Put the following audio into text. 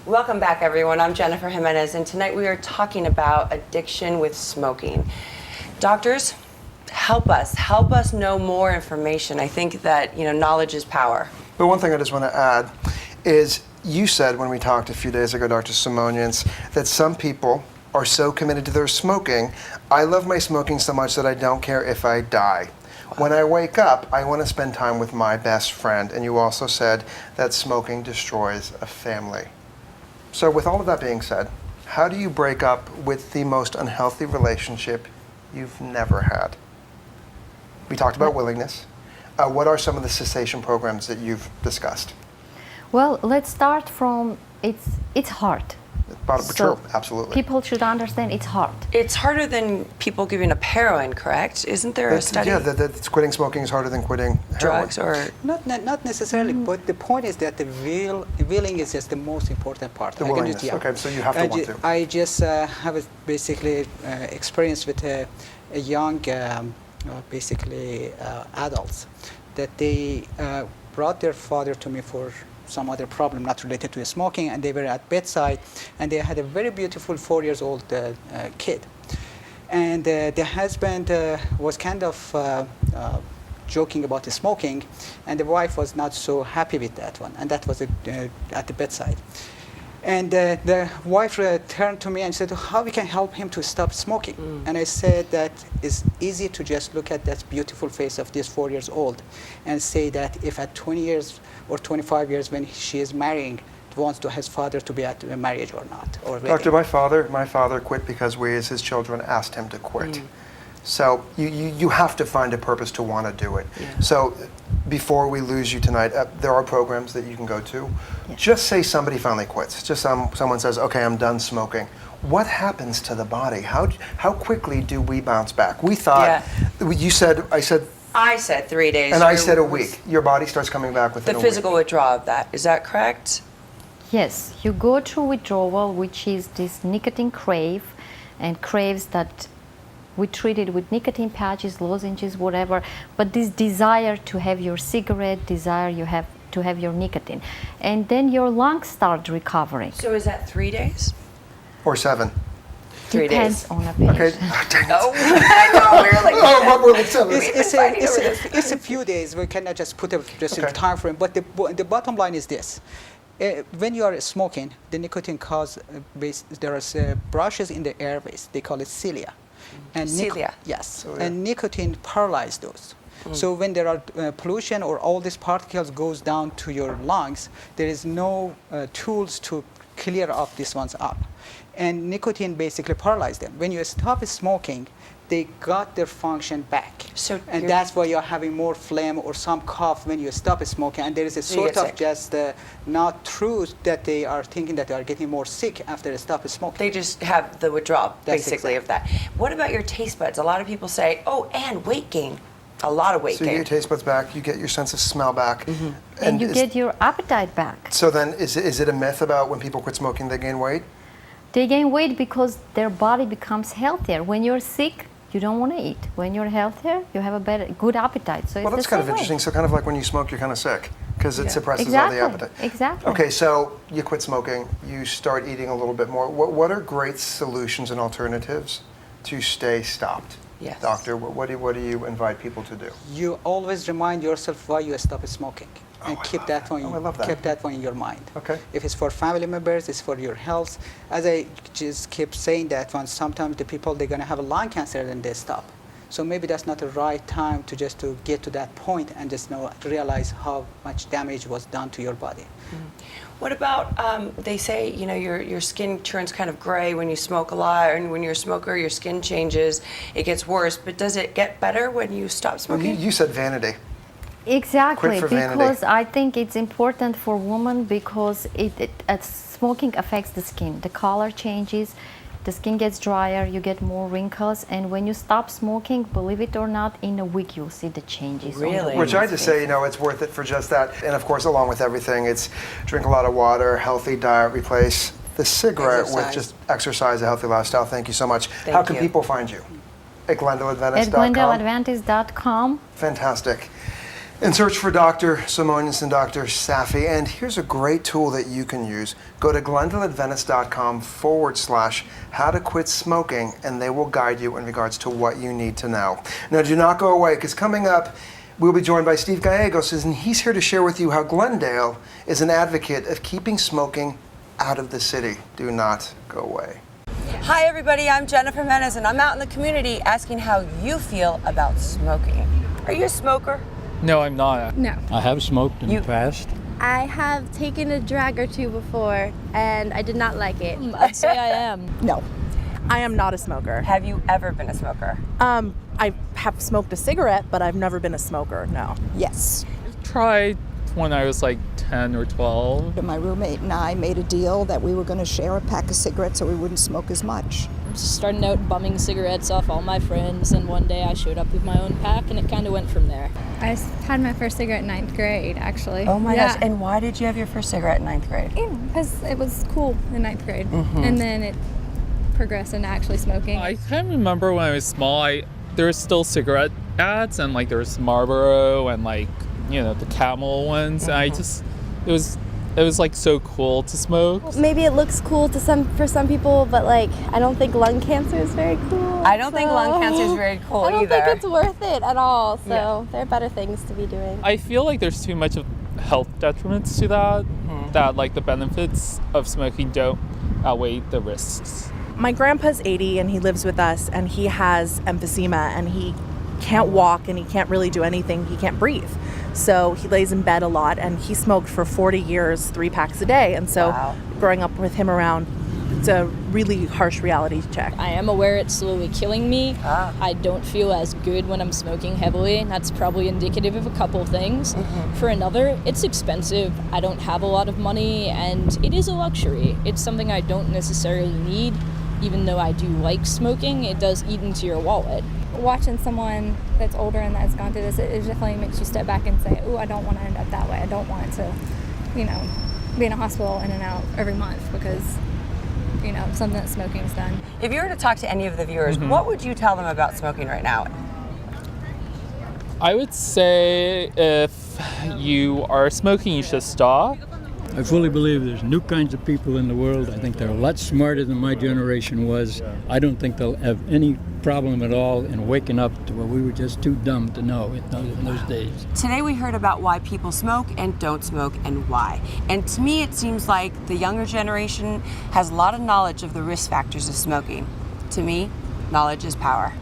Welcome back, everyone. I'm Jennifer Jimenez, and tonight we are talking about addiction with smoking. Doctors, help us know more information. I think that, knowledge is power. But one thing I just want to add is you said when we talked a few days ago, Dr. Simonians, that some people are so committed to their smoking. I love my smoking so much that I don't care if I die. When I wake up, I want to spend time with my best friend. And you also said that smoking destroys a family. So with all of that being said, how do you break up with the most unhealthy relationship you've never had? We talked about willingness. What are some of the cessation programs that you've discussed? Well, let's start from it's hard. True, absolutely. People should understand it's hard. It's harder than people giving up heroin, correct? Isn't there a study? Yeah, that quitting smoking is harder than quitting drugs heroin. or not necessarily, but the point is that the willing is just the most important part. The willingness. Okay, so you have to want to. I just have basically experience with a young, adults that they brought their father to me for some other problem not related to smoking, and they were at bedside, and they had a very beautiful 4-year-old kid. And the husband was kind of joking about the smoking, and the wife was not so happy with that one, and that was at the bedside. And the wife turned to me and said, how we can help him to stop smoking? And I said that it's easy to just look at that beautiful face of this 4-year-old and say that if at 20 years or 25 years when she is marrying, wants to his father to be at a marriage or not. Or Doctor, my father quit because we as his children asked him to quit. So you have to find a purpose to want to do it. Yeah. So before we lose you tonight, there are programs that you can go to. Yeah. Just say somebody finally quits. Just someone says, okay, I'm done smoking. What happens to the body? How quickly do we bounce back? We thought, I said 3 days. And I said a week. Your body starts coming back within a the week. physical withdrawal of that. Is that correct? Yes, you go through withdrawal, which is this nicotine crave, and craves that we treat it with nicotine patches, lozenges, whatever, but this desire to have your cigarette, desire you have to have your nicotine. And then your lungs start recovering. So is that 3 days? Or 7. 3 Depends days. on a patient. Okay. Dang it. Oh, I know, we're like, We're like 7. It's a few days. We cannot just put a Okay. time frame. But the bottom line is this. When you are smoking, the nicotine cause, there are brushes in the airways. They call it cilia. And Cilia. Yes. Cilia. And nicotine paralyzes those. So when there are pollution or all these particles goes down to your lungs, there is no tools to clear up these ones up. And nicotine basically paralyzes them. When you stop smoking, they got their function back. And that's why you're having more phlegm or some cough when you stop smoking. And there is a sort of just not true that they are thinking that they are getting more sick after they stop smoking. They just have the withdrawal, That's basically, of that. What about your taste buds? A lot of people say, oh, and weight gain. A lot of weight So you gain. get your taste buds back, you get your sense of smell back. And you get your appetite back. So then, is it a myth about when people quit smoking, they gain weight? They gain weight because their body becomes healthier. When you're sick, you don't want to eat. When you're healthier, you have a good appetite. So Well, that's kind of interesting. So kind of like when you smoke, you're kind of sick because it suppresses all the appetite. Exactly. Okay, so you quit smoking, you start eating a little bit more. What are great solutions and alternatives to stay stopped? Yes. Doctor, what do you invite people to do? You always remind yourself why you stop smoking. And keep that one. I love that. Keep that one in your mind. Okay. If it's for family members, it's for your health. As I just keep saying that one, sometimes the people they're gonna have a lung cancer and they stop. So maybe that's not the right time to get to that point and just realize how much damage was done to your body. What about, they say, your skin turns kind of gray when you smoke a lot, and when you're a smoker, your skin changes, it gets worse. But does it get better when you stop smoking? You said vanity. Exactly, Quit for vanity. because I think it's important for women because smoking affects the skin. The color changes, the skin gets drier, you get more wrinkles, and when you stop smoking, believe it or not, in a week you'll see the changes. Really? Which I just say, it's worth it for just that. And of course, along with everything, it's drink a lot of water, healthy diet, replace the cigarette with just exercise, a healthy lifestyle. Thank you so much. How can people find you? At GlendelAdventist.com? At GlendelAdventist.com. Fantastic. And search for Dr. Simonians and Dr. Safi. And here's a great tool that you can use. Go to glendaleadventist.com/how to quit smoking, and they will guide you in regards to what you need to know. Now, do not go away, because coming up, we'll be joined by Steve Gallegos, and he's here to share with you how Glendale is an advocate of keeping smoking out of the city. Do not go away. Hi everybody, I'm Jennifer Menace, and I'm out in the community asking how you feel about smoking. Are you a smoker? No, I'm not. No. I have smoked in the past. I have taken a drag or two before, and I did not like it. I'd say I am. No, I am not a smoker. Have you ever been a smoker? I have smoked a cigarette, but I've never been a smoker, no. Yes. Tried when I was like 10 or 12. My roommate and I made a deal that we were going to share a pack of cigarettes so we wouldn't smoke as much. Starting out bumming cigarettes off all my friends, and one day I showed up with my own pack, and it kind of went from there. I had my first cigarette in 9th grade, actually. Oh my gosh, and why did you have your first cigarette in 9th grade? Because it was cool in 9th grade. And then it progressed into actually smoking. I kind of remember when I was small, there was still cigarette ads, and like there was Marlboro and like, you know, the Camel ones. And it was like so cool to smoke. Maybe it looks cool for some people, but like I don't think lung cancer is very cool. I don't think lung cancer is very cool I don't either. think it's worth it at all. So there are better things to be doing. I feel like there's too much of health detriments to that, that like the benefits of smoking don't outweigh the risks. My grandpa's 80 and he lives with us, and he has emphysema, and he can't walk and he can't really do anything. He can't breathe. So he lays in bed a lot, and he smoked for 40 years, 3 packs a day. And so growing up with him around, it's a really harsh reality check. I am aware it's slowly killing me. I don't feel as good when I'm smoking heavily, and that's probably indicative of a couple of things. For another, it's expensive. I don't have a lot of money, and it is a luxury. It's something I don't necessarily need. Even though I do like smoking, it does eat into your wallet. Watching someone that's older and that's gone through this, it definitely makes you step back and say, "Ooh, I don't want to end up that way. I don't want to, be in a hospital in and out every month because, something that smoking's done." If you were to talk to any of the viewers, what would you tell them about smoking right now? I would say if you are smoking, you should stop. I fully believe there's new kinds of people in the world. I think they're a lot smarter than my generation was. I don't think they'll have any problem at all in waking up to where we were just too dumb to know in those days. Today we heard about why people smoke and don't smoke and why. And to me it seems like the younger generation has a lot of knowledge of the risk factors of smoking. To me, knowledge is power.